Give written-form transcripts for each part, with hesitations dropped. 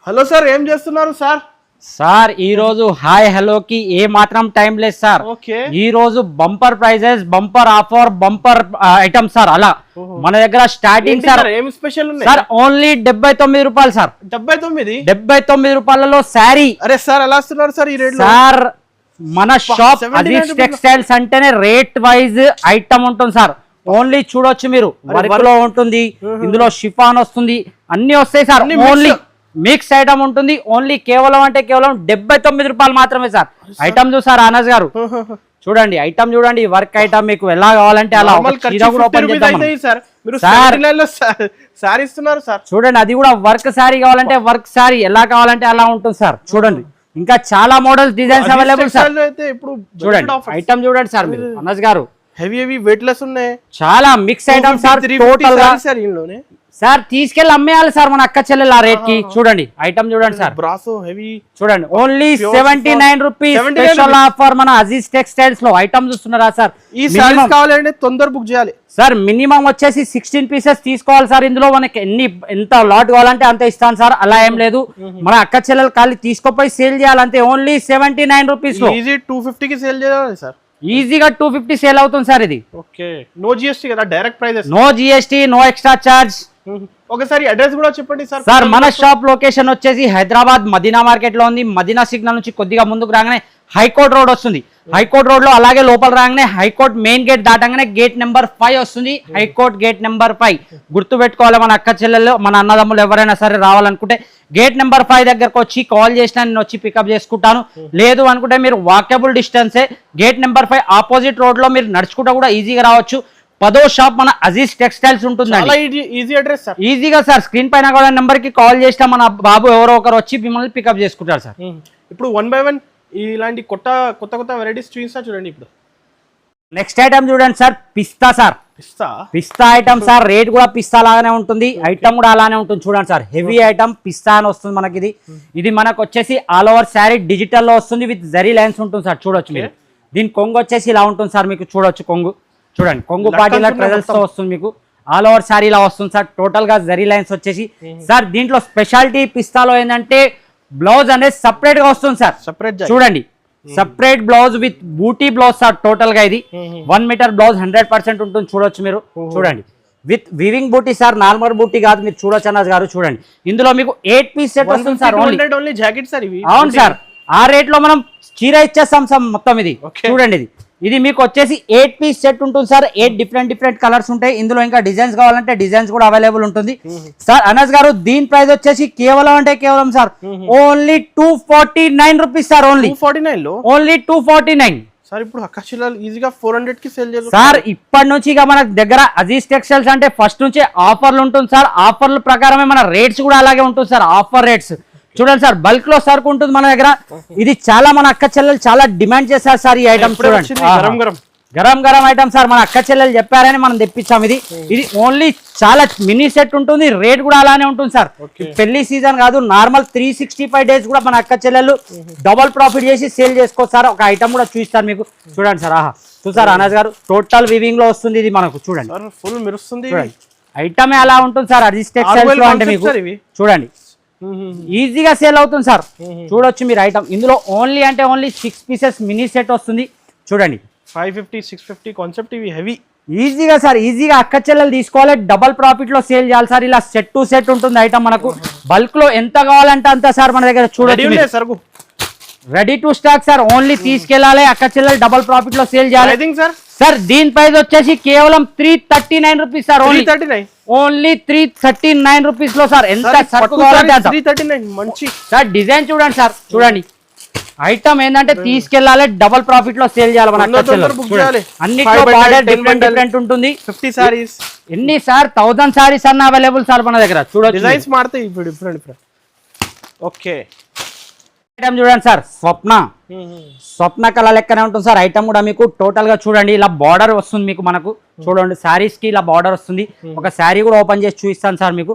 Hello sir, ఏం చేస్తున్నారు sir? Sir ఈ రోజు హాయ్ హలోకి ఏ మాత్రం టైం లేదు సార్. ఓకే, ఈ రోజు bumper prizes, bumper offer, bumper item sir. అలా మన దగ్గర స్టార్టింగ్ సార్ ఏం స్పెషల్ ఉంది సార్? ఓన్లీ 79 రూపాయలు సార్. 79 రూపాయలలో శారీ. అరే సార్, ఎలా ఇస్తున్నారు సార్ ఈ రేట్ సార్? మన షాప్ అజీజ్ టెక్స్టైల్స్ అంటేనే రేట్ వైజ్ ఐటమ్ ఉంటుంది సార్. ఓన్లీ చూడొచ్చు మీరు, వర్క్ లో ఉంటుంది, ఇందులో షిఫాన్ వస్తుంది, అన్ని వస్తాయి సార్. ఓన్లీ మిక్స్ ఐటమ్ ఉంటుంది. ఓన్లీ కేవలం అంటే కేవలం 79 రూపాయలు మాత్రమే సార్. ఐటమ్ చూసారు అనస్ గారు, చూడండి ఐటమ్ చూడండి. వర్క్ ఐటమ్ మీకు ఎలా కావాలంటే అలా. చూడండి, అది కూడా వర్క్ శారీ కావాలంటే వర్క్ శారీ, ఎలా కావాలంటే అలా ఉంటుంది సార్. చూడండి, ఇంకా చాలా మోడల్స్, డిజైన్స్ అవైలబుల్ సార్. చూడండి ఐటమ్ చూడండి సార్ మీరు అనస్ గారు. హెవీ వెయిట్ లెస్ ఉన్నాయి, చాలా మిక్స్ ఐటమ్ సార్. టోటల్ గా సార్ తీసుకెళ్ళి అమ్మేయాలి సార్ మన అక్క చెల్లెలు ఆ రేట్ కి. చూడండి ఐటమ్ చూడండి సార్, బ్రాసో హెవీ. చూడండి ఓన్లీ 79 రూపీస్ స్పెషల్ ఆఫర్ మన అజీజ్ టెక్స్టైల్స్ లో. ఐటమ్ చూస్తున్నారా సార్? ఈ సారీస్ కావాలంటే తొందర బుక్ చేయాలి సార్. మినిమం వచ్చేసి 16 పీసెస్ తీసుకోవాలి సార్. ఇందులో మనకి ఎంత లాట్ కావాలంటే అంత ఇస్తాను సార్. అలా ఏం లేదు, మన అక్క చెల్లెలు ఖాళీ తీసుకోపోయి సేల్ చేయాలంటే ఓన్లీ 79 రూపీస్ లో. 250 కి సేల్ చేయాలి సార్. ఈజీగా 250 సేల్ అవుతుంది సార్ ఇది. ఓకే, నో జిఎస్టీ కదా, direct prizes, no GST, no extra charge. ఒకసారి అడ్రస్ కూడా చెప్పండి సార్. సార్ మన షాప్ లొకేషన్ వచ్చేసి హైదరాబాద్ మదీనా మార్కెట్ లో ఉంది. మదీనా సిగ్నల్ నుంచి కొద్దిగా ముందుకు రాగానే హైకోర్ట్ రోడ్ వస్తుంది. హైకోర్ట్ రోడ్ లో అలాగే లోపల రాగానే హైకోర్ట్ మెయిన్ గేట్ దాటంగానే గేట్ నెంబర్ 5 వస్తుంది. హైకోర్ట్ గేట్ నెంబర్ 5 గుర్తు పెట్టుకోవాలి. మన అక్క చెల్లెలు, మన అన్నదమ్ములు ఎవరైనా సరే రావాలనుకుంటే గేట్ నెంబర్ 5 దగ్గరకు వచ్చి కాల్ చేసినా నేను వచ్చి పికప్ చేసుకుంటాను. లేదు అనుకుంటే మీరు వాకబుల్ డిస్టెన్సే. గేట్ నెంబర్ 5 ఆపోజిట్ రోడ్ లో మీరు నడుచుకుంటూ కూడా ఈజీగా రావచ్చు. 10వ షాప్ మన అజీజ్ టెక్స్టైల్స్ ఉంటుందండి. ఈజీ అడ్రస్ సార్, ఈజీగా సార్. స్క్రీన్ పైన కూడా నెంబర్ కి కాల్ చేసినా మన బాబు ఎవరో ఒకరు వచ్చి మిమ్మల్ని పికప్ చేసుకుంటారు సార్. ఇప్పుడు 1 by 1 ఇలాంటి కొత్త వెరైటీస్ చూపిస్తా చూడండి. ఇప్పుడు నెక్స్ట్ ఐటమ్ చూడండి సార్, పిస్తా సార్. పిస్తా ఐటమ్ సార్. రేట్ కూడా పిస్తా లాగానే ఉంటుంది, ఐటమ్ కూడా అలానే ఉంటుంది. చూడండి సార్, హెవీ ఐటమ్ పిస్తా అని వస్తుంది మనకి. ఇది మనకు వచ్చేసి ఆల్ ఓవర్ శారీ డిజిటల్ లో వస్తుంది, విత్ జరీ లైన్స్ ఉంటుంది సార్. చూడొచ్చు మీరు. దీని కొంగు వచ్చేసి ఇలా ఉంటుంది సార్. మీకు చూడొచ్చు కొంగు, చూడండి కొంగు పార్టీలో ట్రెజల్స్ తో వస్తుంది. మీకు ఆల్ ఓవర్ శారీ ఇలా వస్తుంది సార్. టోటల్ గా జరీ లైన్స్ వచ్చేసి సార్. దీంట్లో స్పెషాలిటీ పిస్తాలో ఏంటంటే బ్లౌజ్ అనేది సపరేట్ గా వస్తుంది సార్. చూడండి, సపరేట్ బ్లౌజ్ విత్ బూటీ బ్లౌజ్ సార్. టోటల్ గా ఇది 1 మీటర్ బ్లౌజ్ 100% ఉంటుంది. చూడొచ్చు మీరు. చూడండి, విత్ వివింగ్ బూటీ సార్. నార్మల్ బూటీ కాదు, మీరు చూడొచ్చు అన్నది గారు. చూడండి, ఇందులో మీకు 8 పీస్ సెట్ వస్తుంది సార్. ఓన్లీ జాకెట్ సార్ ఇవి. అవును సార్, ఆ రేట్ లో మనం చీర ఇచ్చేస్తాం సార్ మొత్తం. ఇది చూడండి, ఇది మీకు వచ్చేసి 8 పీస్ సెట్ ఉంటుంది సార్. 8 డిఫరెంట్ కలర్స్ ఉంటాయి. ఇందులో ఇంకా డిజైన్స్ కావాలంటే డిజైన్స్ కూడా అవైలబుల్ ఉంటుంది సార్. అనస్ గారు, దీని ప్రైస్ వచ్చేసి కేవలం అంటే కేవలం sir only 249 rupees sir. Only 249 sir. ఇప్పుడు అక్క చెల్లెలు ఈజీగా 400 కి సేల్ చేస్తారు సార్. ఇప్పటి నుంచి ఇక మన దగ్గర అజీజ్ టెక్స్టైల్స్ అంటే ఫస్ట్ నుంచి ఆఫర్లు ఉంటుంది సార్. ఆఫర్ల ప్రకారమే మన రేట్స్ కూడా అలాగే ఉంటుంది సార్. ఆఫర్ రేట్స్ చూడండి సార్, బల్క్ లో సరుకు ఉంటుంది మన దగ్గర. ఇది చాలా మన అక్క చెల్లెలు చాలా డిమాండ్ చేశారు సార్ ఈ ఐటమ్. చూడండి, గరం గరం ఐటమ్ సార్. మన అక్క చెల్లెలు చెప్పారని మనం తెప్పించాం. ఇది ఓన్లీ చాలా మినీ సెట్ ఉంటుంది. రేట్ కూడా అలానే ఉంటుంది సార్. పెళ్లి సీజన్ కాదు, నార్మల్ 365 డేస్ కూడా మన అక్క చెల్లెలు డబల్ ప్రాఫిట్ చేసి సేల్ చేసుకోవచ్చు సార్. ఒక ఐటమ్ కూడా చూపిస్తారు మీకు. చూడండి సార్, చూసారు అనస్ గారు, టోటల్ వివింగ్ లో వస్తుంది ఇది మనకు. చూడండి, ఫుల్ మెరుస్తుంది ఐటమే అలా ఉంటుంది సార్ అజీజ్ టెక్స్టైల్స్ లో. అంటే మీకు చూడండి ఈజీగా సేల్ అవుతుంది సార్. చూడొచ్చు మీరు ఐటమ్. ఇందులో ఓన్లీ అంటే ఓన్లీ 6 పీసెస్ మినీ సెట్ వస్తుంది. చూడండి, 550 650 కాన్సెప్ట్. ఇవి హెవీ ఈజీగా సార్. ఈజీగా అక్క చెల్లెలు తీసుకోవాలి, డబల్ ప్రాఫిట్ లో సేల్ చేయాలి సార్. ఇలా సెట్ టు సెట్ ఉంటుంది ఐటమ్ మనకు. బల్క్ లో ఎంత కావాలంటే అంత సార్ మన దగ్గర. చూడండి, ready to stock sir. Only తీసుకెళ్లాలి, అక్క చెల్లెలు డబల్ ప్రాఫిట్ లో సేల్ చేయాలి సార్. దీని ప్రైస్ వచ్చేసి కేవలం 339 రూపీస్ సార్. ఓన్లీ 339 రూపీస్ లో సార్. ఎంత సార్. డిజైన్ చూడండి సార్. చూడండి, ఐటమ్ ఏంటంటే తీసుకెళ్లాలి, డబల్ ప్రాఫిట్ లో సేల్ చేయాలి మన అక్క చెల్లెలు. అన్నిట్లో బార్డర్ డిఫరెంట్ ఉంటుంది. 50 సారీస్ ఎన్ని సార్? 1000 సారీస్ అన్న అవైలబుల్ సార్ మన దగ్గర. చూడండి, డిజైన్స్ మారుతాయి ఇప్పుడు డిఫరెంట్. ఓకే, ఐటమ్ చూడండి సార్. స్వప్న కళ లెక్కనే ఉంటుంది సార్. ఐటమ్ కూడా మీకు టోటల్ గా చూడండి, ఇలా బార్డర్ వస్తుంది మీకు. మనకు చూడండి, శారీస్ కి ఇలా బార్డర్ వస్తుంది. ఒక శారీ కూడా ఓపెన్ చేసి చూపిస్తాను సార్ మీకు.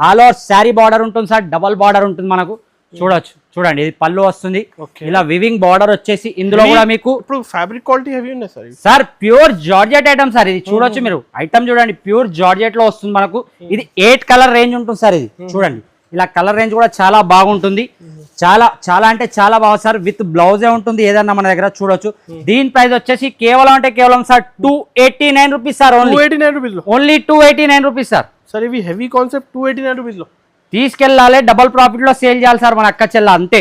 ఆల్ ఓవర్ శారీ బార్డర్ ఉంటుంది సార్. డబల్ బార్డర్ ఉంటుంది మనకు. చూడొచ్చు, చూడండి, ఇది పళ్ళు వస్తుంది. ఇలా వివింగ్ బార్డర్ వచ్చేసి ఇందులో కూడా మీకు ఫ్యాబ్రిక్ క్వాలిటీ హెవీ ఉంది sir. Sir pure georgette item sir. ఇది చూడొచ్చు మీరు. ఐటమ్ చూడండి, ప్యూర్ జార్జెట్ లో వస్తుంది మనకు. ఇది 8 కలర్ రేంజ్ ఉంటుంది సార్. ఇది చూడండి, ఇలా కలర్ రేంజ్ కూడా చాలా బాగుంటుంది. చాలా చాలా అంటే చాలా బాగుంది సార్. విత్ బ్లౌజే ఉంటుంది ఏదన్నా మన దగ్గర చూడొచ్చు. దీని ప్రైస్ వచ్చేసి కేవలం అంటే కేవలం sir 289 rupees sir. Only 289 rupees లో, ఓన్లీ 289 రూపీస్ సార్. సార్ ఇవి హెవీ కాన్సెప్ట్ 289 రూపీస్ లో తీసుకెళ్ళాలి, డబల్ ప్రాఫిట్ లో సేల్ చేయాలి సార్ మన అక్క చెల్ల అంతే.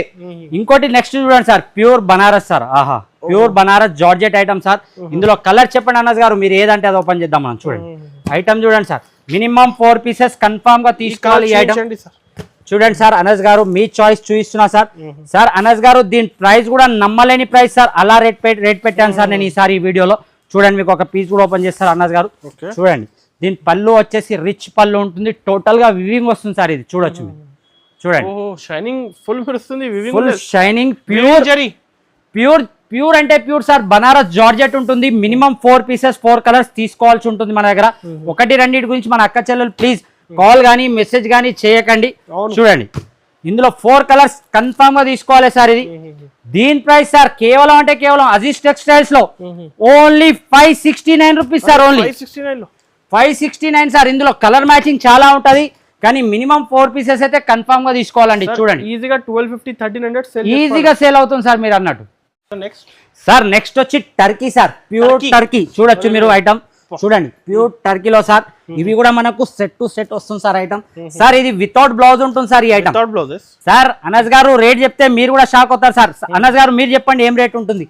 ఇంకోటి నెక్స్ట్ చూడండి సార్, ప్యూర్ బనారస్ సార్. ఆహా, pure Banaras georgette item sir. ఇందులో కలర్ చెప్పండి అన్నస్ గారు, మీరు ఏదంటే అది ఓపెన్ చేద్దాం మనం. చూడండి ఐటమ్ చూడండి సార్, మినిమం 4 పీసెస్ కన్ఫర్మ్ గా తీసుకోవాలి ఈ ఐటమ్. చూడండి సార్ అనస్ గారు, మీ చాయిస్ చూపిస్తున్నా సార్. సార్ అనస్ గారు దీని ప్రైస్ కూడా నమ్మలేని ప్రైస్ సార్, అలా రేట్ పెట్టాను సార్ నేను ఈసారి ఈ వీడియోలో. చూడండి మీకు ఒక పీస్ కూడా ఓపెన్ చేస్తారు అనస్ గారు. చూడండి దీని పళ్ళు వచ్చేసి రిచ్ పళ్ళు ఉంటుంది, టోటల్ గా వివింగ్ వస్తుంది సార్. ఇది చూడొచ్చు మీరు. చూడండి షైనింగ్ ఫుల్ వస్తుంది, full shining, pure pure pure అంటే ప్యూర్ సార్. బనారస్ జార్జెట్ ఉంటుంది. మినిమం 4 పీసెస్ 4 కలర్స్ తీసుకోవాల్సి ఉంటుంది మన దగ్గర. ఒకటి రెండింటి గురించి మన అక్క చెల్లెలు ప్లీజ్ కాల్ కానీ మెసేజ్ కానీ చేయకండి. చూడండి ఇందులో 4 కలర్స్ కన్ఫర్మ్ గా తీసుకోవాలి సార్. ఇది దీని ప్రైస్ సార్ కేవలం అంటే కేవలం అజీజ్ టెక్స్టైల్స్ లో only 569 rupees sir. Only 569 sir. ఇందులో కలర్ మ్యాచింగ్ చాలా ఉంటది, కానీ మినిమం 4 పీసెస్ అయితే కన్ఫర్మ్ గా తీసుకోవాలండి. చూడండి ఈజీగా 1250 1300 ఈజీగా సేల్ అవుతుంది సార్ మీరు అన్నట్టు. నెక్స్ట్ సార్ నెక్స్ట్ వచ్చి టర్కీ సార్, ప్యూర్ టర్కీ చూడొచ్చు మీరు ఐటమ్. చూడండి ప్యూర్ టర్కీలో సార్ ఇవి కూడా మనకు సెట్ టు సెట్ వస్తుంది సార్ ఐటమ్. సార్ ఇది వితౌట్ బ్లౌజ్ ఉంటుంది సార్ ఈ ఐటమ్. సార్ అనస్ గారు రేట్ చెప్తే మీరు కూడా షాక్ అవుతారు సార్. అనస్ గారు మీరు చెప్పండి ఏం రేట్ ఉంటుంది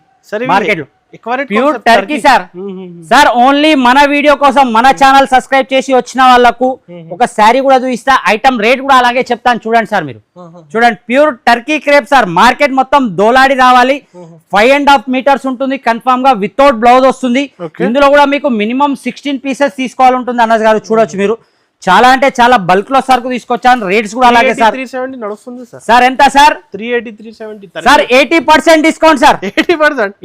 మార్కెట్ లో? Pure Turkey sir. Sir only మన వీడియో కోసం మన ఛానల్ సబ్స్క్రైబ్ చేసి వచ్చిన వాళ్ళకు ఒక శారీ కూడా చూపిస్తా, ఐటమ్ రేట్ కూడా అలాగే చెప్తాను. చూడండి సార్ మీరు. చూడండి pure Turkey crepe sir. Market మొత్తం దోలాడి రావాలి. 5.5 మీటర్స్ ఉంటుంది కన్ఫర్మ్ గా, వితౌట్ బ్లౌజ్ వస్తుంది. ఇందులో కూడా మీకు మినిమం 16 పీసెస్ తీసుకోవాలి ఉంటుంది అనస్ గారు. చూడొచ్చు మీరు. చాలా అంటే చాలా బల్క్ లో సరుకు తీసుకొచ్చాను. రేట్స్ కూడా అలాగే సార్. 370 నడుస్తుంది సార్. సార్ ఎంత sir? 380 370 sir 80% discount sir.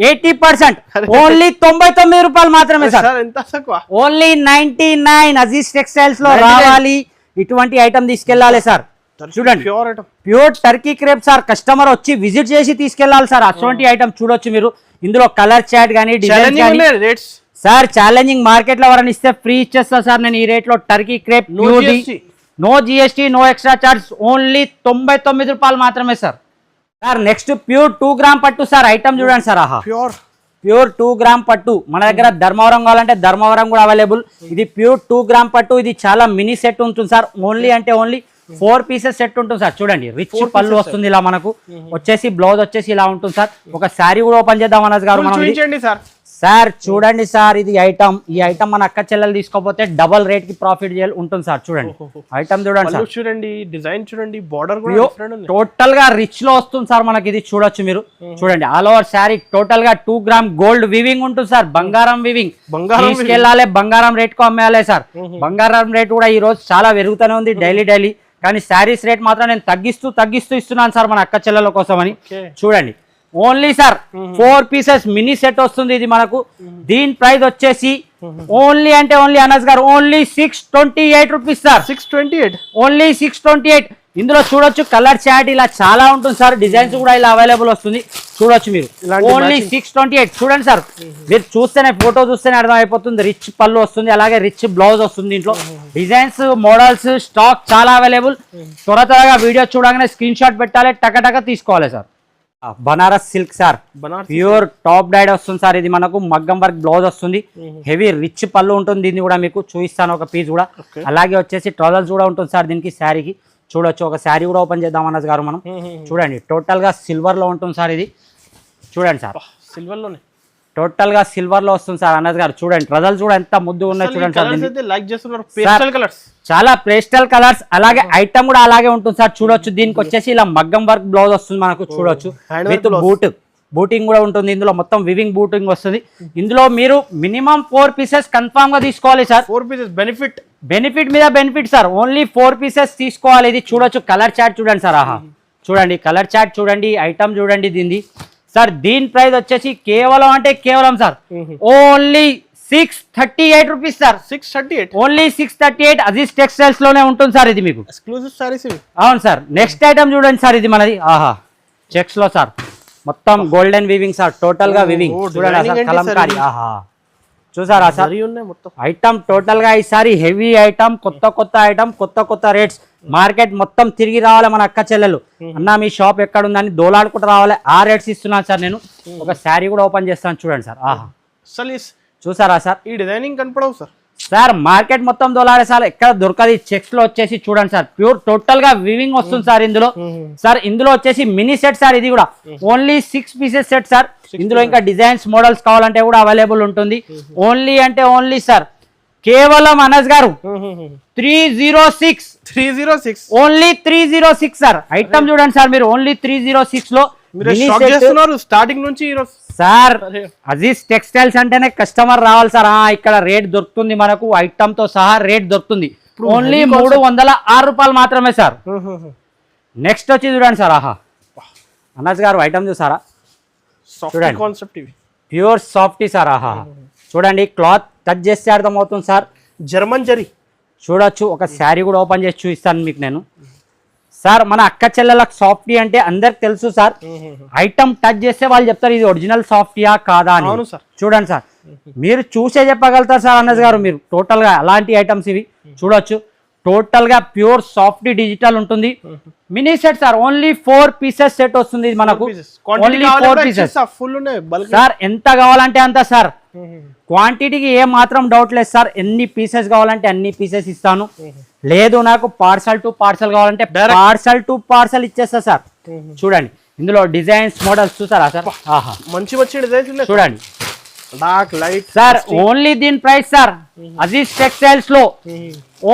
80% only 99 రూపాయలు మాత్రమే సార్. ఎంత తక్కువ? ఓన్లీ 99. అజీజ్ టెక్స్టైల్స్ లో రావాలి, ఇటువంటి ఐటమ్ తీసుకెళ్ళాలి సార్. చూడండి pure Turkey crepe sir. Customer వచ్చి విజిట్ చేసి తీసుకెళ్ళాలి సార్. అటువంటి ఐటమ్ చూడొచ్చు మీరు. ఇందులో కలర్ చాట్ కానీ డిజైన్ కానీ సార్ ఛాలెంజింగ్. మార్కెట్ లో ఎవరైనా ఇస్తే ఫ్రీ ఇచ్చేస్తా సార్ నేను ఈ రేట్ లో. Turkey crepe no GST no extra charge, only 99 రూపాయలు మాత్రమే sir. Sir next pure 2 gram పట్టు సార్. ఐటమ్ చూడండి సార్. ఆహా, ప్యూర్ 2 గ్రామ్ పట్టు మన దగ్గర ధర్మవరం కావాలంటే ధర్మవరం కూడా అవైలబుల్. ఇది ప్యూర్ 2 గ్రామ్ పట్టు. ఇది చాలా మినీ సెట్ ఉంటుంది సార్. ఓన్లీ అంటే ఓన్లీ 4 పీసెస్ సెట్ ఉంటుంది సార్. చూడండి రిచ్ పళ్ళు వస్తుంది ఇలా మనకు. వచ్చేసి బ్లౌజ్ వచ్చేసి ఇలా ఉంటుంది సార్. ఒక శారీ కూడా ఓపెన్ చేద్దాం అనస్ గారు మనం. సార్ చూడండి సార్ ఇది ఐటమ్. ఈ ఐటమ్ మన అక్క చెల్లెలు తీసుకోపోతే డబల్ రేట్ కి ప్రాఫిట్ ఉంటుంది సార్. చూడండి ఐటమ్ చూడండి సార్. చూడండి డిజైన్ చూడండి, బార్డర్ టోటల్ గా రిచ్ లో వస్తుంది సార్ మనకి. ఇది చూడొచ్చు మీరు. చూడండి ఆల్ ఓవర్ శారీ టోటల్ గా 2 గ్రామ్ గోల్డ్ వివింగ్ ఉంటుంది సార్. బంగారం వివింగ్. తీసుకెళ్ళాలి, బంగారం రేట్ కు అమ్మేయాలి సార్. బంగారం రేట్ కూడా ఈ రోజు చాలా పెరుగుతూనే ఉంది డైలీ. కానీ శారీస్ రేట్ మాత్రం నేను తగ్గిస్తూ ఇస్తున్నాను సార్ మన అక్క చెల్లెల కోసం అని. చూడండి only sir 4 pieces mini set వస్తుంది ఇది మనకు. దీని ప్రైస్ వచ్చేసి ఓన్లీ అంటే ఓన్లీ అనస్ గారు ఓన్లీ 628 రూపీస్ సార్. 628 ఓన్లీ 628. ఇందులో చూడొచ్చు కలర్ చాట్ ఇలా చాలా ఉంటుంది సార్. డిజైన్స్ కూడా ఇలా అవైలబుల్ వస్తుంది. చూడొచ్చు మీరు. ఓన్లీ 628. చూడండి సార్ మీరు చూస్తేనే ఫోటో చూస్తేనే అర్థం అయిపోతుంది. రిచ్ పళ్ళు వస్తుంది, అలాగే రిచ్ బ్లౌజ్ వస్తుంది. దీంట్లో డిజైన్స్ మోడల్స్ స్టాక్ చాలా అవైలబుల్. త్వరగా వీడియో చూడగానే స్క్రీన్ షాట్ పెట్టాలి, టక తీసుకోవాలి sir. Banaras silk sir. Pure top died వస్తుంది సార్. ఇది మనకు మగ్గం వర్క్ బ్లౌజ్ వస్తుంది. హెవీ రిచ్ పళ్ళు ఉంటుంది. దీన్ని కూడా మీకు చూపిస్తాను ఒక పీస్ కూడా. అలాగే వచ్చేసి ట్రౌజర్స్ కూడా ఉంటుంది సార్ దీనికి శారీకి. చూడొచ్చు ఒక శారీ కూడా ఓపెన్ చేద్దాం అనస్ గారు మనం. చూడండి టోటల్ గా సిల్వర్ లో ఉంటుంది సార్ ఇది. చూడండి సార్ సిల్వర్ లోనే టోటల్ గా సిల్వర్ లో వస్తుంది సార్ అనస్ గారు. చూడండి ట్రజల్స్ కూడా ఎంత ముద్దు ఉన్నాయి చూడండి సార్. చాలా పేస్టల్ కలర్స్, అలాగే ఐటమ్ కూడా అలాగే ఉంటుంది సార్. చూడొచ్చు దీనికి వచ్చేసి ఇలా మగ్గం వర్క్ బ్లౌజ్ వస్తుంది మనకు. చూడొచ్చు విత్ బూటింగ్ కూడా ఉంటుంది. ఇందులో మొత్తం వివింగ్ బూటింగ్ వస్తుంది. ఇందులో మీరు మినిమం 4 పీసెస్ కన్ఫర్మ్ గా తీసుకోవాలి సార్. 4 పీసెస్ బెనిఫిట్ మీద బెనిఫిట్ సార్. ఓన్లీ 4 పీసెస్ తీసుకోవాలి. ఇది చూడొచ్చు కలర్ చార్ట్ చూడండి సార్. ఆహా చూడండి కలర్ చార్ట్ చూడండి, ఐటమ్ చూడండి దీన్ని సార్. దీని ప్రైస్ వచ్చేసి కేవలం అంటే కేవలం sir only 638 rupees sir. 638 only 638. Aziz textiles లోనే ఉంటుంది సార్. ఇది మీకు ఎక్స్క్లూజివ్ సారీస్ ఇవి. అవును సార్. నెక్స్ట్ ఐటమ్ చూడండి సార్. ఇది మనది. ఆహా చెక్స్ లో సార్. మొత్తం గోల్డెన్ వివింగ్ సార్. టోటల్ గా వివింగ్ చూడండి సార్. కలంకారీ. ఆహా చూసారా సార్ ఐటమ్ టోటల్ గా ఈసారి హెవీ ఐటమ్, కొత్త ఐటమ్, కొత్త రేట్స్. మార్కెట్ మొత్తం తిరిగి రావాలి మన అక్క చెల్లెలు. అన్న మీ షాప్ ఎక్కడ ఉందని దోలాడుకుంటూ రావాలి. ఆ రేట్స్ ఇస్తున్నాను సార్. నేను ఒక శారీ కూడా ఓపెన్ చేస్తాను చూడండి సార్. ఆహా అసలు చూసారా సార్, ఈ డిజైనింగ్ కనపడవు సార్. సార్ మార్కెట్ మొత్తం దోలాడే సార్, ఎక్కడ దొరకది. చెక్స్ లో వచ్చేసి చూడండి సార్, ప్యూర్ టోటల్ గా వివింగ్ వస్తుంది సార్ ఇందులో. సార్ ఇందులో వచ్చేసి మినీ సెట్ సార్, ఇది కూడా ఓన్లీ 6 పీసెస్ సెట్ సార్. ఇందులో ఇంకా డిజైన్స్ మోడల్స్ కావాలంటే కూడా అవైలబుల్ ఉంటుంది. ఓన్లీ అంటే ఓన్లీ సార్ కేవలం అనస్ గారు 306 ఓన్లీ 306 సార్. ఐటమ్ చూడండి సార్ మీరు, ఓన్లీ 306 లో స్టార్టింగ్ నుంచి సార్. అజీజ్ టెక్స్టైల్స్ అంటేనే కస్టమర్ రావాలి సార్. ఇక్కడ రేట్ దొరుకుతుంది మనకు, ఐటమ్ తో సహా రేట్ దొరుకుతుంది. ఓన్లీ 306 రూపాయలు మాత్రమే సార్. నెక్స్ట్ వచ్చి చూడండి సార్. ఆహా అనస్ గారు ఐటమ్ చూసారా, చూడండి కాన్సెప్ట్ ఇవి ప్యూర్ సాఫ్టీ సార్. ఆహా చూడండి, క్లాత్ టచ్ చేస్తే అర్థం అవుతుంది సార్. జర్మన్ జరీ చూడొచ్చు. ఒక శారీ కూడా ఓపెన్ చేసి చూపిస్తాను మీకు నేను సార్. మన అక్క చెల్లెలకు సాఫ్టీ అంటే అందరికి తెలుసు సార్. ఐటమ్ టచ్ చేస్తే వాళ్ళు చెప్తారు ఇది ఒరిజినల్ సాఫ్టీయా కాదా అని. చూడండి సార్, మీరు చూసే చెప్పగలుగుతారు సార్ అనస్ గారు. మీరు టోటల్ గా అలాంటి ఐటమ్స్ ఇవి చూడొచ్చు. టోటల్ గా ప్యూర్ సాఫ్టీ డిజిటల్ ఉంటుంది. Mini set sir, only 4 pieces set వస్తుంది ఇది మనకు. Only 4 pieces sir. ఎంత కావాలంటే అంత సార్. క్వాంటిటీకి ఏ మాత్రం డౌట్ లేదు సార్. ఎన్ని పీసెస్ కావాలంటే అన్ని పీసెస్ ఇస్తాను. లేదు నాకు పార్సల్ టు పార్సల్ కావాలంటే పార్సల్ టు పార్సల్ ఇచ్చేస్తా సార్. చూడండి ఇందులో డిజైన్స్ మోడల్స్ చూసారా సార్. ఆహా మంచి మంచి డిజైన్స్ చూడండి. డార్క్ లైట్ సార్ ఓన్లీ దీని ప్రైస్ సార్ అజీజ్ టెక్స్టైల్స్ లో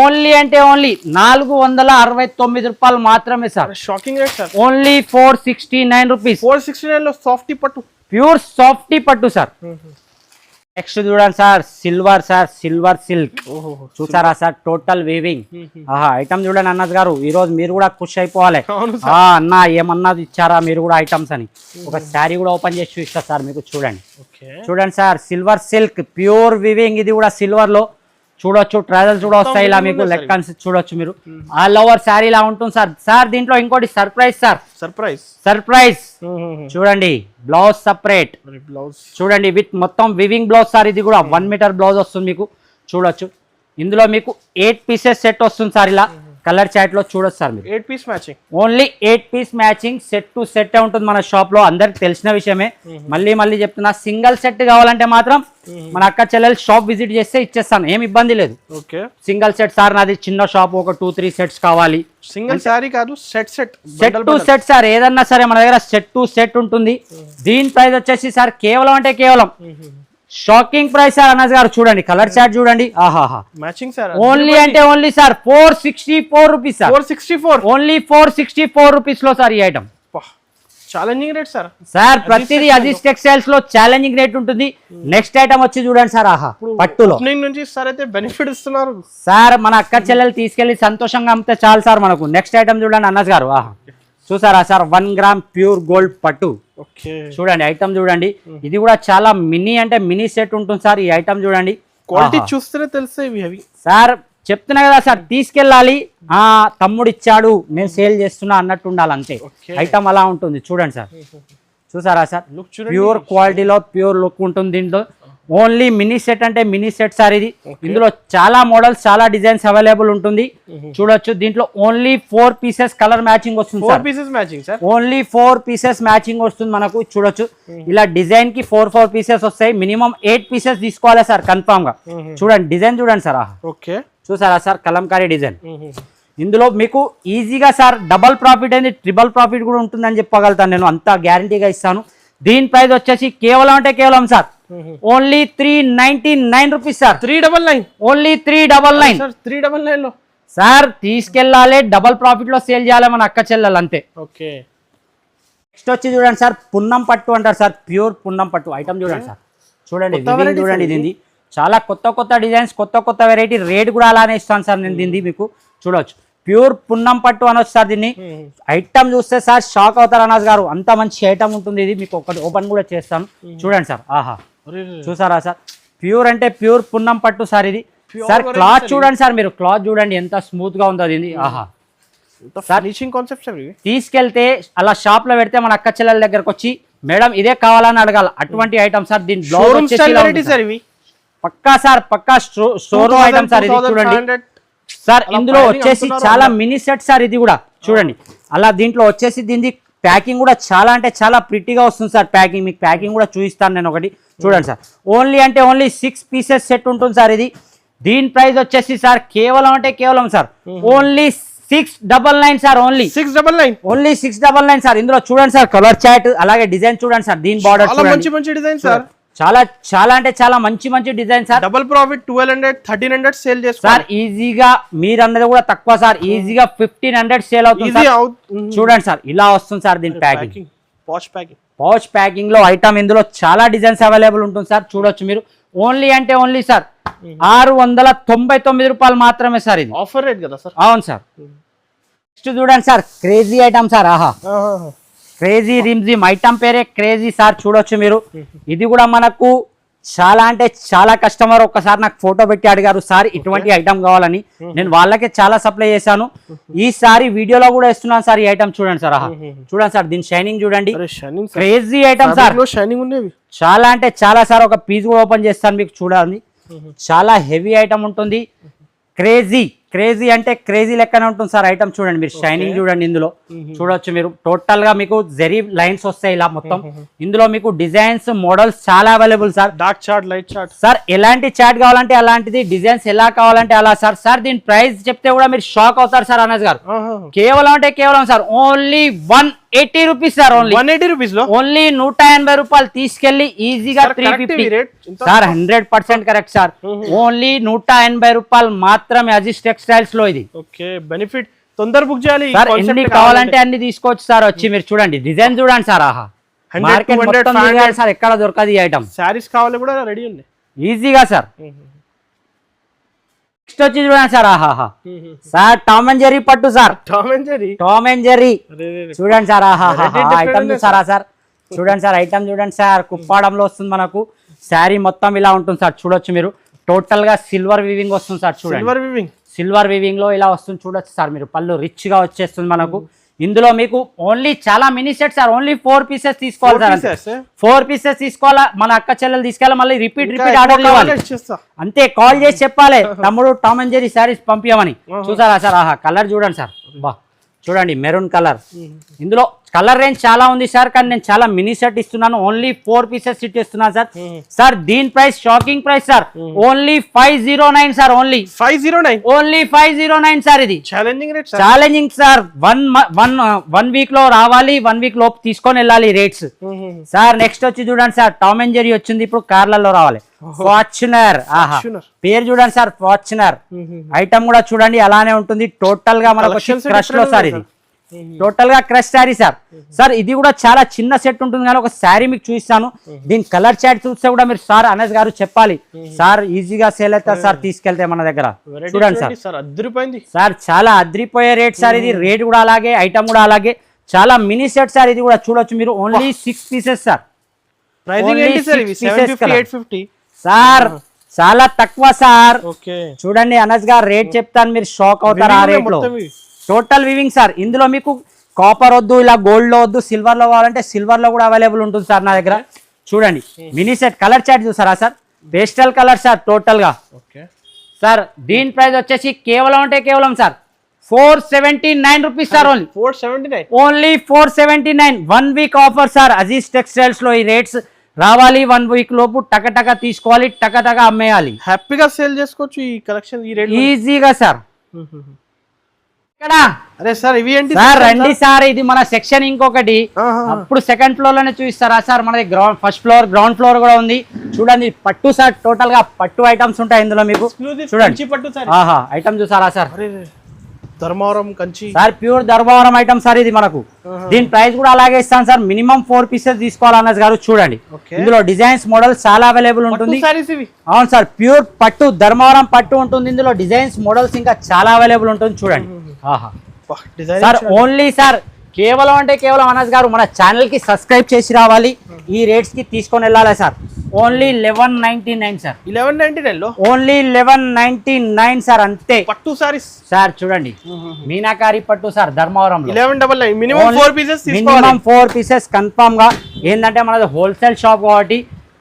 ఓన్లీ అంటే ఓన్లీ 469 రూపాయలు మాత్రమే sir. Shocking rate sir. Only 469 rupees. 469 లో సాఫ్టీ పట్టు, ప్యూర్ సాఫ్టీ పట్టు సార్. నెక్స్ట్ చూడండి sir, silver sir, silver silk చూసారా సార్. Total weaving. ఆహా ఐటమ్ చూడండి అన్నది గారు, ఈ రోజు మీరు కూడా ఖుషి అయిపోవాలి. అన్న ఏమన్నది ఇచ్చారా మీరు కూడా ఐటమ్స్ అని. ఒక శారీ కూడా ఓపెన్ చేసి చూస్తా సార్ మీకు. చూడండి చూడండి sir, silver silk pure weaving. ఇది కూడా సిల్వర్ లో చూడొచ్చు. ట్రాజల్స్ కూడా వస్తాయి ఇలా మీకు లెక్క చూడొచ్చు మీరు. ఆల్ ఓవర్ శారీ ఇలా ఉంటుంది సార్. సార్ దీంట్లో ఇంకోటి సర్ప్రైజ్ సార్. సర్ప్రైజ్ చూడండి, బ్లౌజ్ సపరేట్ చూడండి విత్ మొత్తం వివింగ్ బ్లౌజ్ సార్. ఇది కూడా 1 మీటర్ బ్లౌజ్ వస్తుంది మీకు. చూడొచ్చు ఇందులో మీకు 8 పీసెస్ సెట్ వస్తుంది సార్. ఇలా కలర్ చాట్ లో చూడొచ్చు సార్ మీరు. 8 piece matching, only 8 piece matching. Set to set ఉంటుంది మన షాప్ లో, అందరికి తెలిసిన విషయమే. మళ్ళీ చెప్తున్నా, సింగిల్ సెట్ కావాలంటే మాత్రం మన అక్క చెల్లెలు షాప్ విజిట్ చేస్తే ఇచ్చేస్తాను, ఏం ఇబ్బంది లేదు. సింగిల్ సెట్ సార్ నాది చిన్న షాప్, ఒక 2-3 సెట్స్ కావాలి. సింగిల్ సారీ కాదు, సెట్ టు సెట్ సార్. ఏదన్నా సరే మన దగ్గర సెట్ టు సెట్ ఉంటుంది. దీని ప్రైస్ వచ్చేసి సార్ కేవలం అంటే కేవలం షాకింగ్ ప్రైస్ సార్ అనస్ గారు. చూడండి కలర్ చార్ట్ చూడండి. ఆహాహా మ్యాచింగ్ సార్. ఓన్లీ అంటే only sir 464 rupees sir. 464 only 464 rupees లో సార్ ఈ item. Challenging rate sir. Sir ప్రతిదీ అజీజ్ టెక్స్టైల్స్ లో ఛాలెంజింగ్ రేట్ ఉంటుంది. నెక్స్ట్ ఐటమ్ వచ్చి చూడండి సార్. ఆహా పట్టులో నుంచి సార్ అయితే బెనిఫిట్ ఇస్తున్నారు సార్. మన అక్క చెల్లెలు తీసుకెళ్లి సంతోషంగా అమ్మితే చాలు సార్ మనకు. నెక్స్ట్ ఐటమ్ చూడండి అనస్ గారు. ఆహా చూసారా సార్, 1 గ్రామ్ ప్యూర్ గోల్డ్ పట్టు. చూడండి ఐటమ్ చూడండి. ఇది కూడా చాలా మినీ అంటే మినీ సెట్ ఉంటుంది సార్. ఈ ఐటమ్ చూడండి, క్వాలిటీ చూస్తేనే తెలుస్తాయి సార్. చెప్తున్నా కదా సార్, తీసుకెళ్ళాలి. తమ్ముడు ఇచ్చాడు నేను సేల్ చేస్తున్నా అన్నట్టు ఉండాలి అంతే. ఐటమ్ అలా ఉంటుంది చూడండి సార్. చూసారా సార్, ప్యూర్ క్వాలిటీలో ప్యూర్ లుక్ ఉంటుంది దీంట్లో. ఓన్లీ మినీ సెట్ అంటే మినీ సెట్ సార్ ఇది. ఇందులో చాలా మోడల్స్, చాలా డిజైన్స్ అవైలబుల్ ఉంటుంది. చూడొచ్చు దీంట్లో ఓన్లీ 4 పీసెస్ కలర్ మ్యాచింగ్ వస్తుంది సార్. ఓన్లీ 4 పీసెస్ మ్యాచింగ్ వస్తుంది మనకు. చూడొచ్చు ఇలా డిజైన్ కి 4 పీసెస్ వస్తాయి. మినిమం 8 పీసెస్ తీసుకోవాలి సార్ కన్ఫామ్ గా. చూడండి డిజైన్ చూడండి సార్. చూసారా సార్, కలంకారీ డిజైన్. ఇందులో మీకు ఈజీగా సార్ డబల్ ప్రాఫిట్ అయింది, ట్రిపుల్ ప్రాఫిట్ కూడా ఉంటుందని చెప్పగలుగుతాను నేను, అంతా గ్యారంటీగా ఇస్తాను. దీని ప్రైస్ వచ్చేసి కేవలం అంటే కేవలం sir only 399 rupees sir. 399 only 399 399 sir. తీసుకెళ్ళాలి, డబల్ ప్రాఫిట్ లో సేల్ చేయాలి మన అక్క చెల్లెలు అంతే. నెక్స్ట్ వచ్చి చూడండి సార్, పున్నం పట్టు అంటారు సార్. ప్యూర్ పున్నం పట్టు ఐటమ్ చూడండి సార్. చూడండి చూడండి ఇది చాలా కొత్త డిజైన్స్, కొత్త వెరైటీ. రేట్ కూడా అలానే ఇస్తాను సార్ నేను దీన్ని మీకు. చూడొచ్చు ప్యూర్ పున్నం పట్టు అనొచ్చు సార్ దీన్ని. ఐటమ్ చూస్తే సార్ షాక్ అవుతారు అనస్ గారు, అంత మంచి ఐటమ్ ఉంటుంది ఇది. మీకు ఒకటి ఓపెన్ కూడా చేస్తాను చూడండి సార్. ఆహా చూసారా సార్, ప్యూర్ అంటే ప్యూర్ పున్నం పట్టు సార్ ఇది. సార్ క్లాత్ చూడండి సార్ మీరు, క్లాత్ చూడండి ఎంత స్మూత్ గా ఉందో ఇది. ఆహా తీసుకెళ్తే అలా షాప్ లో పెడితే మన అక్క చెల్లెల దగ్గరకు వచ్చి మేడం ఇదే కావాలని అడగాల, అటువంటి ఐటమ్ సార్. దీని బ్లౌజ్ పక్కా సార్, పక్కా స్టోర్ ఐటమ్ సార్ ఇది. చూడండి సార్ ఇందులో వచ్చేసి చాలా మినీ సెట్ సార్ ఇది కూడా చూడండి అలా దీంట్లో వచ్చేసి దీని ప్యాకింగ్ కూడా చాలా అంటే చాలా ప్రిటీగా వస్తుంది సార్ ప్యాకింగ్ మీకు ప్యాకింగ్ కూడా చూపిస్తాను నేను ఒకటి చూడండి సార్ ఓన్లీ 6 పీసెస్ సెట్ ఉంటుంది సార్ ఇది దీని ప్రైస్ వచ్చేసి సార్ కేవలం sir only 699 sir only 699 sir ఇందులో చూడండి సార్ కలర్ చాట్ అలాగే డిజైన్ చూడండి సార్ దీని బార్డర్ మంచి డిజైన్ సార్ చాలా అంటే చాలా మంచి design sir double profit 1200-1300 sale చేస్తారు సార్ ఈజీగా మీరు అన్నది కూడా తక్కువ సార్ ఈజీగా 1500 సేల్ అవుతుంది చూడండి సార్ ఇలా వస్తుంది సార్ దీని ప్యాకింగ్ పౌచ్ ప్యాకింగ్ లో ఐటమ్ ఇందులో చాలా డిజైన్స్ అవైలబుల్ ఉంటుంది సార్ చూడొచ్చు మీరు ఓన్లీ సార్ 699 రూపాయలు మాత్రమే సార్ ఇది ఆఫర్ రేట్ కదా సార్ అవును సార్ నెక్స్ట్ చూడండి సార్ క్రేజీ ఐటమ్ సార్ ఆహా క్రేజీ రిమ్జిమ్ ఐటమ్ పేరే క్రేజీ సార్ చూడొచ్చు మీరు ఇది కూడా మనకు చాలా అంటే చాలా కస్టమర్ ఒక్కసారి నాకు ఫోటో పెట్టి అడిగారు సార్ ఇటువంటి ఐటమ్ కావాలని నేను వాళ్ళకే చాలా సప్లై చేశాను ఈసారి వీడియోలో కూడా ఇస్తున్నాను సార్ ఈ ఐటమ్ చూడండి సార్ చూడండి సార్ దీని షైనింగ్ చూడండి క్రేజీ ఐటమ్ సార్ చాలా అంటే చాలా సార్ ఒక పీస్ కూడా ఓపెన్ చేస్తాను మీకు చూడండి చాలా హెవీ ఐటమ్ ఉంటుంది క్రేజీ అంటే క్రేజీ లెక్కనే ఉంటుంది సార్ ఐటమ్ చూడండి మీరు షైనింగ్ చూడండి ఇందులో చూడొచ్చు మీరు టోటల్ గా మీకు జెరీ లైన్స్ వస్తాయి ఇలా మొత్తం ఇందులో మీకు డిజైన్స్ మోడల్స్ చాలా available sir dark chart light chart sir ఎలాంటి చార్ట్ కావాలంటే అలాంటిది డిజైన్స్ ఎలా కావాలంటే అలా సార్ దీని ప్రైస్ చెప్తే కూడా మీరు షాక్ అవుతారు సార్ అనస్ గారు కేవలం sir only 180 rupees sir only 180 rupees లో ఓన్లీ 180 రూపాయలు తీసుకెళ్లి ఈజీగా 350 సార్ 100% కరెక్ట్ సార్ ఓన్లీ 180 రూపాయలు మాత్రమే అజిస్ టెక్స్టైల్స్ లో ఇది ఓకే బెనిఫిట్ తొందర బుక్ చేయాలి సార్ ఎన్ని కావాలంటే అన్ని తీసుకోవచ్చు సార్ వచ్చి మీరు చూడండి డిజైన్ చూడండి సార్ ఆహా మార్కెట్ మొత్తం తిరగాలి సార్ ఎక్కడ దొరకదు ఈ ఐటమ్ సారీస్ కావాలి కూడా రెడీ ఉంది ఈజీగా సార్ నెక్స్ట్ వచ్చి చూడండి సార్ ఆహా సార్ టామ్ అండ్ జెర్రీ పట్టు సార్ టామ్ అండ్ జెర్రీ చూడండి సార్ ఆహా ఐటమ్ చూసారా సార్ చూడండి సార్ ఐటమ్ చూడండి సార్ కుప్పాడంలో వస్తుంది మనకు శారీ మొత్తం ఇలా ఉంటుంది సార్ చూడొచ్చు మీరు టోటల్ గా సిల్వర్ వీవింగ్ వస్తుంది సార్ చూడండి సిల్వర్ వీవింగ్ లో ఇలా వస్తుంది చూడొచ్చు సార్ మీరు పళ్ళు రిచ్ గా వచ్చేస్తుంది మనకు ఇందులో మీకు ఓన్లీ చాలా mini set sir only 4 pieces తీసుకోవాలి సార్ 4 పీసెస్ తీసుకోవాలా మన అక్క చెల్లెలు తీసుకెళ్ళాలి మళ్ళీ రిపీట్ ఆర్డర్ ఇవ్వాలి అంతే కాల్ చేసి చెప్పాలి తమ్ముడు టామ్ అండ్ జెర్రీ శారీస్ పంపించమని చూసారా సార్ ఆహా కలర్ చూడండి సార్ బా చూడండి మెరూన్ కలర్ ఇందులో కలర్ రేంజ్ చాలా ఉంది సార్ కానీ నేను చాలా మినీ సెట్ ఇస్తున్నాను ఓన్లీ 4 పీసెస్ సెట్ ఇస్తున్నాను సార్ దీని price shocking price sir only 509 sir only 509 sir ఇది ఛాలెంజింగ్ సార్ 1 వీక్ లో రావాలి 1 వీక్ లోపు తీసుకొని వెళ్ళాలి రేట్స్ సార్ నెక్స్ట్ వచ్చి చూడండి సార్ టామ్ అండ్ జెర్రీ వచ్చింది ఇప్పుడు కార్లలో రావాలి ఫార్చునర్ ఆహా పేరు చూడండి సార్ ఫార్చునర్ ఐటమ్ కూడా చూడండి అలానే ఉంటుంది టోటల్ గా మనకు క్రష్ లో సార్ ఇది టోటల్ గా క్రష్ శారీ సార్ ఇది కూడా చాలా చిన్న సెట్ ఉంటుంది కానీ ఒక శారీ మీకు చూపిస్తాను దీని కలర్ చాట్ చూస్తే కూడా మీరు సార్ అనస్ గారు చెప్పాలి సార్ ఈజీగా సేల్ అవుతారు సార్ తీసుకెళ్తే మన దగ్గర చూడండి సార్ చాలా అద్రిపోయే రేట్ సార్ ఇది రేట్ కూడా అలాగే ఐటమ్ కూడా అలాగే చాలా మినీ సెట్ సార్ ఇది కూడా చూడొచ్చు మీరు ఓన్లీ 6 పీసెస్ సార్ సార్ చాలా తక్కువ సార్ చూడండి అనస్ గారు రేట్ చెప్తాను మీరు షాక్ అవుతారు ఆ రేట్ లో టోటల్ వివింగ్ సార్ ఇందులో మీకు కాపర్ వద్దు ఇలా గోల్డ్ లో వద్దు సిల్వర్ లో కావాలంటే సిల్వర్ లో కూడా అవైలబుల్ ఉంటుంది సార్ నా దగ్గర చూడండి మినీ సెట్ కలర్ చాట్ చూసారా sir pastel colour sir total గా సార్ దీని ప్రైస్ వచ్చేసి కేవలం sir 479 rupees sir only 479 1 week offer sir Aziz textiles లో ఈ రేట్స్ రావాలి 1 వీక్ లోపు టక తీసుకోవాలి టక అమ్మేయాలి హ్యాపీగా సేల్ చేసుకోవచ్చు ఈ కలెక్షన్ ఈ రేట్ ఈజీగా సార్ అరే సార్ ఇవి ఏంటి సార్ రండి సార్ ఇది మన సెక్షన్ ఇంకొకటి అప్పుడు సెకండ్ ఫ్లోర్ లోనే చూపిస్తారా సార్ మనది ఫస్ట్ ఫ్లోర్ గ్రౌండ్ ఫ్లోర్ కూడా ఉంది చూడండి పట్టు సార్ టోటల్ గా పట్టు ఐటమ్స్ ఉంటాయి ఇందులో మీకు చూడండి ఆహా ఐటమ్ చూసారా sir Dharmavaram Kanchi sir pure Dharmavaram item sir ఇది మనకు దీని ప్రైస్ కూడా అలాగే ఇస్తాను సార్ మినిమం 4 పీసెస్ తీసుకోవాలన్నది గారు చూడండి ఇందులో డిజైన్స్ మోడల్స్ చాలా అవైలబుల్ ఉంటుంది అవును సార్ ప్యూర్ పట్టు ధర్మవరం పట్టు ఉంటుంది ఇందులో డిజైన్స్ మోడల్స్ ఇంకా చాలా అవైలబుల్ ఉంటుంది చూడండి ఆహా సార్ ఓన్లీ సార్ కేవలం అనస్ గారు మన ఛానల్ కి సబ్స్క్రైబ్ చేసి రావాలి ఈ రేట్స్ కి తీసుకొని వెళ్ళాలి సార్ ఓన్లీ 1199 సార్ 1199 లో ఓన్లీ 1199 సార్ అంతే పట్టు సారీస్ సార్ చూడండి మీనాకారి పట్టు సార్ ధర్మవరం 1199 మినిమం 4 పీసెస్ తీసుకోవాలి మినిమం 4 పీసెస్ కన్ఫర్మ్ గా ఏంటంటే మనది హోల్సేల్ షాప్ కాబట్టి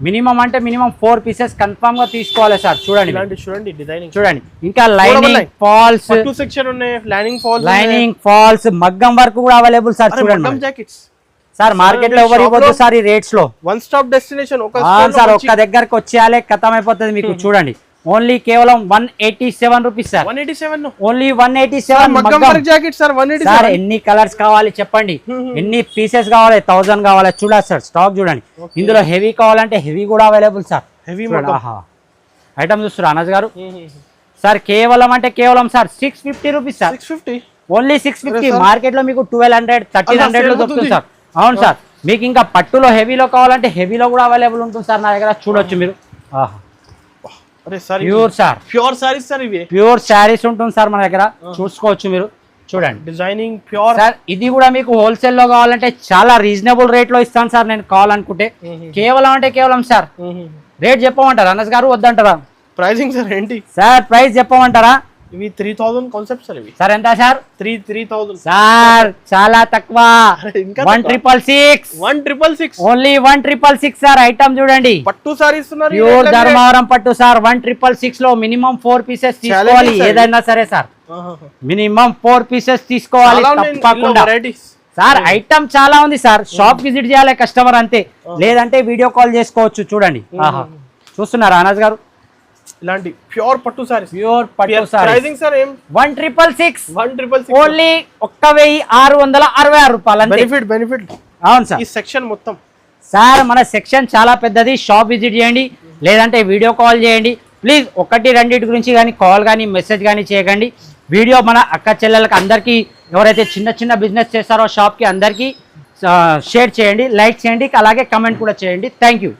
మినిమం అంటే మినిమం 4 పీసెస్ కన్ఫర్మ్ గా తీసుకోవాలి సార్. చూడండి ఇలాంటి చూడండి డిజైనింగ్ చూడండి, ఇంకా లైనింగ్ ఫాల్స్, పట్టు సెక్షన్ ఉన్నాయి, లైనింగ్ ఫాల్స్ మగ్గం వర్క్ కూడా అవైలబుల్ సార్. చూడండి జాకెట్స్ సార్, మార్కెట్ లో ఎవరు ఇవ్వద్దు సార్ ఈ రేట్స్ లో. వన్ స్టాప్ డెస్టినేషన్ సార్, ఒక్క దగ్గరకు వచ్చేయాలే ఖతం అయిపోతుంది మీకు. చూడండి ఓన్లీ కేవలం 187 రూపీస్ సార్. 187 ఓన్లీ 187. మగ్గం వర్క్ జాకెట్ సార్ 187. సార్ ఎన్ని కలర్స్ కావాలి చెప్పండి, ఎన్ని పీసెస్ కావాలి, 1000 కావాలి చూడాలి సార్. స్టాక్ చూడండి, ఇందులో హెవీ కావాలంటే హెవీ కూడా అవైలబుల్ సార్. హెవీ ఐటమ్ చూస్తారు అనజ్ గారు. సార్ కేవలం అంటే కేవలం sir 650 rupees sir. 650 only 650. Market లో మీకు 1200 1300 లో దొరుకుతుంది సార్. అవును సార్, మీకు ఇంకా పట్టులో హెవీలో కావాలంటే హెవీలో కూడా అవైలబుల్ ఉంటుంది సార్ నా దగ్గర. చూడొచ్చు మీరు. Pure sir, pure saris sir, ఇవి ప్యూర్ శారీస్ ఉంటుంది సార్ మన దగ్గర. చూసుకోవచ్చు మీరు. చూడండి డిజైనింగ్ ప్యూర్ సార్. ఇది కూడా మీకు హోల్సేల్ లో కావాలంటే చాలా రీజనబుల్ రేట్ లో ఇస్తాను సార్ నేను కావాలనుకుంటే. కేవలం అంటే కేవలం సార్ రేట్ చెప్పమంటారా అనస్ గారు, వద్దంటారా? ప్రైసింగ్ సార్ ఏంటి సార్, ప్రైస్ చెప్పమంటారా? ఇవి 3000 కాన్సెప్ట్ సార్. ఇవి సార్ ఎంత సార్? 3000 సార్ చాలా తక్కువ. 1666 ఓన్లీ 1666 సార్. ఐటమ్ చూడండి, పట్టు సారీ ఇస్తున్నారు, ప్యూర్ ధర్మవరం పట్టు సార్. 1666 లో మినిమం 4 పీసెస్ తీసుకోవాలి ఏదైనా సరే సార్. మినిమం 4 పీసెస్ తీసుకోవాలి తప్పకుండా సార్. ఐటమ్ చాలా ఉంది సార్, షాప్ విజిట్ చేయాలి కస్టమర్ అంతే, లేదంటే వీడియో కాల్ చేసుకోవచ్చు. చూడండి చూస్తున్నారా అనస్ గారు, ఇలాంటి ప్యూర్ పట్టు సారీస్. ప్యూర్ పట్టు సారీ. ప్రైసింగ్ సార్ ఏం? 1666 ఓన్లీ 1666 రూపాయలు అంతే. బెనిఫిట్ అవును సార్. ఈ సెక్షన్ మొత్తం సార్ మన సెక్షన్ చాలా పెద్దది. షాప్ విజిట్ చేయండి, లేదంటే వీడియో కాల్ చేయండి ప్లీజ్. 1-2 గురించి కానీ కాల్ కానీ మెసేజ్ కానీ చేయకండి. వీడియో మన అక్క చెల్లెలకు అందరికీ, ఎవరైతే చిన్న చిన్న బిజినెస్ చేస్తారో షాప్కి అందరికీ షేర్ చేయండి, లైక్ చేయండి, అలాగే కమెంట్ కూడా చేయండి. Thank you.